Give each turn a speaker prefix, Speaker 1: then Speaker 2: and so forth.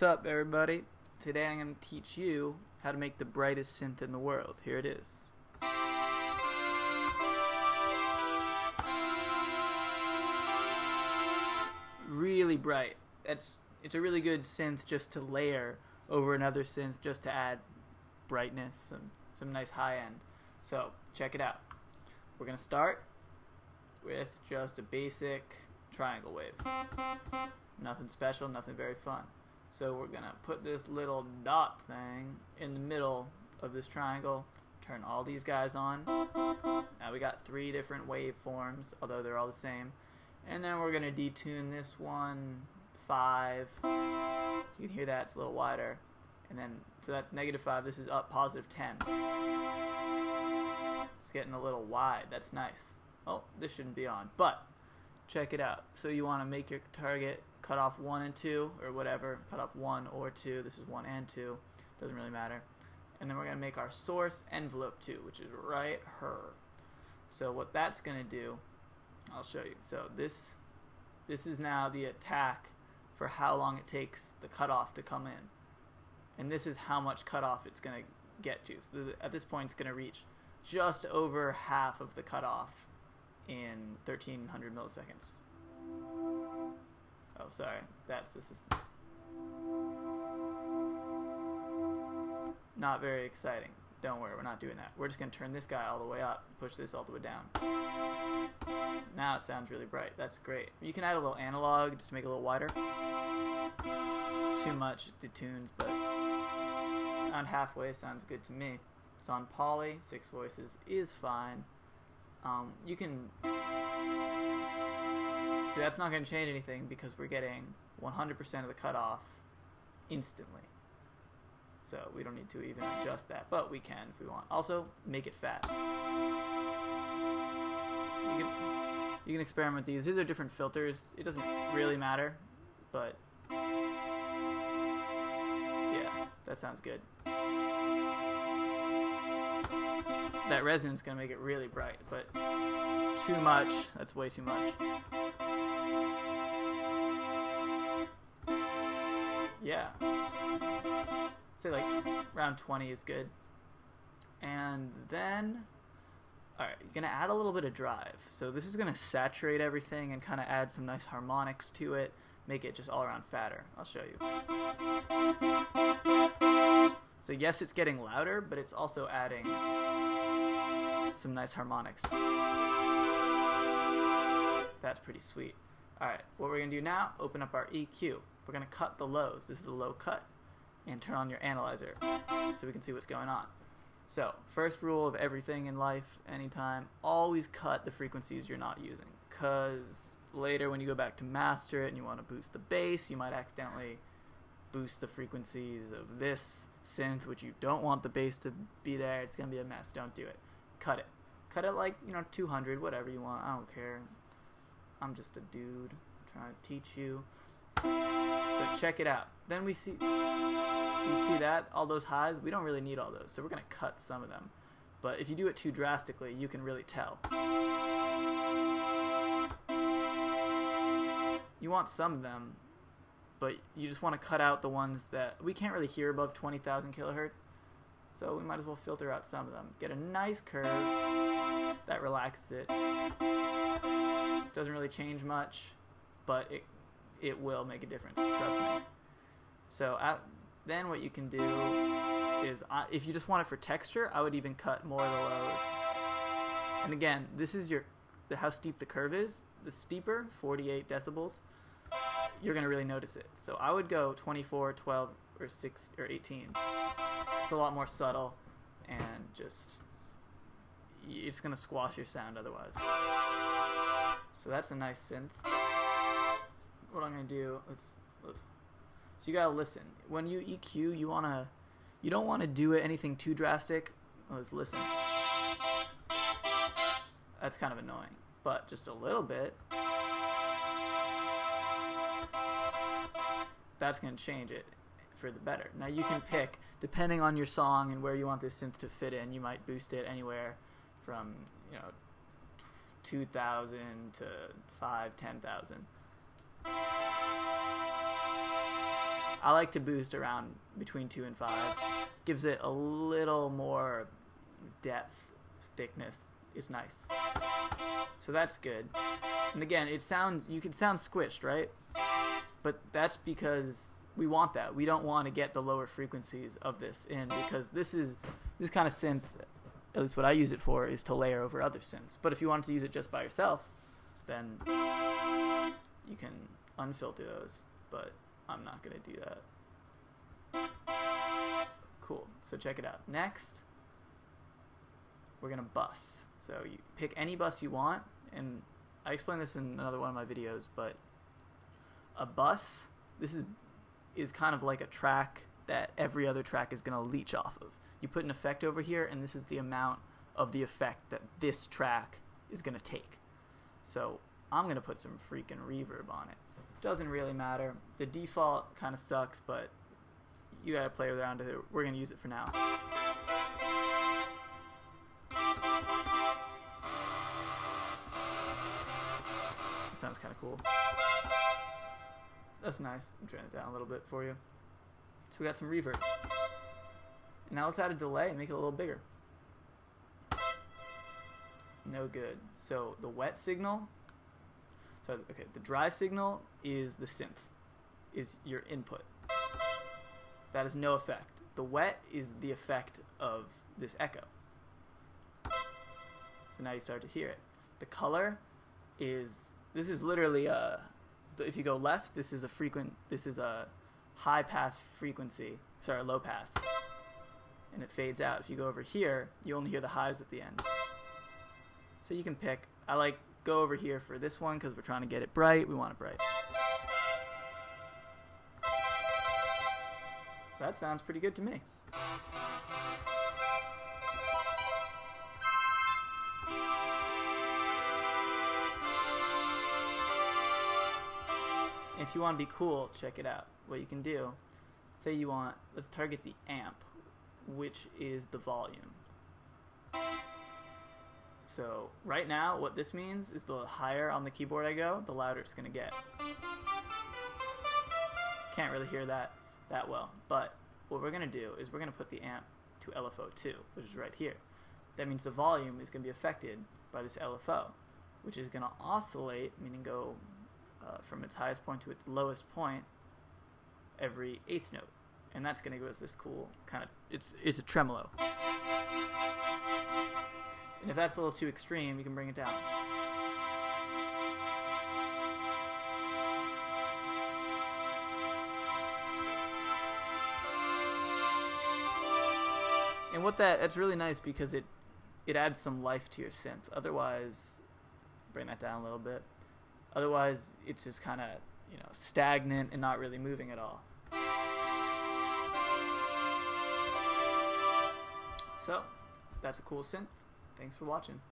Speaker 1: What's up, everybody? Today I'm going to teach you how to make the brightest synth in the world. Here it is. Really bright. It's a really good synth just to layer over another synth just to add brightness and some nice high end. So check it out. We're going to start with just a basic triangle wave. Nothing special, nothing very fun. So we're going to put this little dot thing in the middle of this triangle, turn all these guys on. Now we got 3 different waveforms, although they're all the same. And then we're going to detune this one 5. You can hear that, it's a little wider. And then, so that's -5, this is up +10. It's getting a little wide, that's nice. Oh, this shouldn't be on, but check it out. So you want to make your target cut off 1 and 2, or whatever, cut off 1 or 2, this is 1 and 2, doesn't really matter. And then we're going to make our source envelope 2, which is right here. So what that's going to do, I'll show you. So this is now the attack for how long it takes the cutoff to come in. And this is how much cutoff it's going to get to. So at this point it's going to reach just over half of the cutoff in 1300 milliseconds. Oh, sorry, that's the system. Not very exciting. Don't worry, we're not doing that. We're just going to turn this guy all the way up, push this all the way down. Now it sounds really bright. That's great. You can add a little analog just to make it a little wider. Too much detunes, but around halfway sounds good to me. It's on poly, 6 voices is fine. You can see that's not going to change anything because we're getting 100% of the cutoff instantly. So we don't need to even adjust that, but we can if we want. Also, make it fat. You can experiment with these. These are different filters. It doesn't really matter, but yeah, that sounds good. That resonance is going to make it really bright, but too much, that's way too much. Yeah. Say like around 20 is good. And then, alright, you're going to add a little bit of drive. So this is going to saturate everything and kind of add some nice harmonics to it, make it just all around fatter. I'll show you. So yes, it's getting louder, but it's also adding some nice harmonics. That's pretty sweet. Alright, what we're going to do now, open up our EQ. We're going to cut the lows. This is a low cut. And turn on your analyzer so we can see what's going on. So, first rule of everything in life, anytime, always cut the frequencies you're not using. Because later when you go back to master it and you want to boost the bass, you might accidentally boost the frequencies of this synth, which you don't want the bass to be there. It's going to be a mess. Don't do it. Cut it. Cut it like, 200, whatever you want. I don't care. I'm just a dude trying to teach you. So check it out. Then we see that, all those highs, we don't really need all those, so we're going to cut some of them. But if you do it too drastically, you can really tell. You want some of them, but you just want to cut out the ones that we can't really hear above 20,000 kilohertz, so we might as well filter out some of them. Get a nice curve that relaxes it. Doesn't really change much, but it will make a difference, trust me. So then what you can do is, if you just want it for texture, I would even cut more of the lows. And again, this is how steep the curve is. The steeper, 48 decibels, you're going to really notice it. So I would go 24, 12, or 6, or 18. It's a lot more subtle, and it's going to squash your sound otherwise. So that's a nice synth. What I'm gonna do, let's so you gotta listen. When you EQ, you don't wanna do anything too drastic. Let's listen. That's kind of annoying, but just a little bit. That's gonna change it for the better. Now you can pick, depending on your song and where you want this synth to fit in, you might boost it anywhere from 2,000 to 5,000, 10,000. I like to boost around between 2 and 5. Gives it a little more depth, thickness is nice. So that's good. And again, you can sound squished, right? But that's because we want that. We don't want to get the lower frequencies of this in, because this kind of synth, at least what I use it for, is to layer over other synths. But if you wanted to use it just by yourself, then you can unfilter those. But I'm not going to do that. Cool. So check it out. Next, we're going to bus. So you pick any bus you want, and I explained this in another one of my videos, but a bus, this is kind of like a track that every other track is going to leech off of. You put an effect over here, and this is the amount of the effect that this track is going to take. So I'm going to put some freaking reverb on it. Doesn't really matter. The default kind of sucks, but you got to play around with it. We're going to use it for now. That sounds kind of cool. That's nice. I'm turning it down a little bit for you. So we got some reverb. Now let's add a delay and make it a little bigger. No good. So the wet signal, okay, the dry signal is the synth, is your input. That is no effect. The wet is the effect of this echo. So now you start to hear it. The color this is literally if you go left, this is a high pass frequency, sorry, low pass. And it fades out. If you go over here, you only hear the highs at the end. So you can pick. I like go over here for this one because we're trying to get it bright. We want it bright. So that sounds pretty good to me. If you want to be cool, check it out. What you can do, say you want, let's target the amp, which is the volume. So right now, what this means is the higher on the keyboard I go, the louder it's going to get. Can't really hear that well, but what we're going to do is we're going to put the amp to LFO2, which is right here. That means the volume is going to be affected by this LFO, which is going to oscillate, meaning go from its highest point to its lowest point every eighth note. And that's going to go as this cool kind of, it's a tremolo. And if that's a little too extreme, you can bring it down. And that's really nice because it adds some life to your synth. Otherwise, bring that down a little bit. Otherwise, it's just kind of, stagnant and not really moving at all. So, that's a cool synth. Thanks for watching.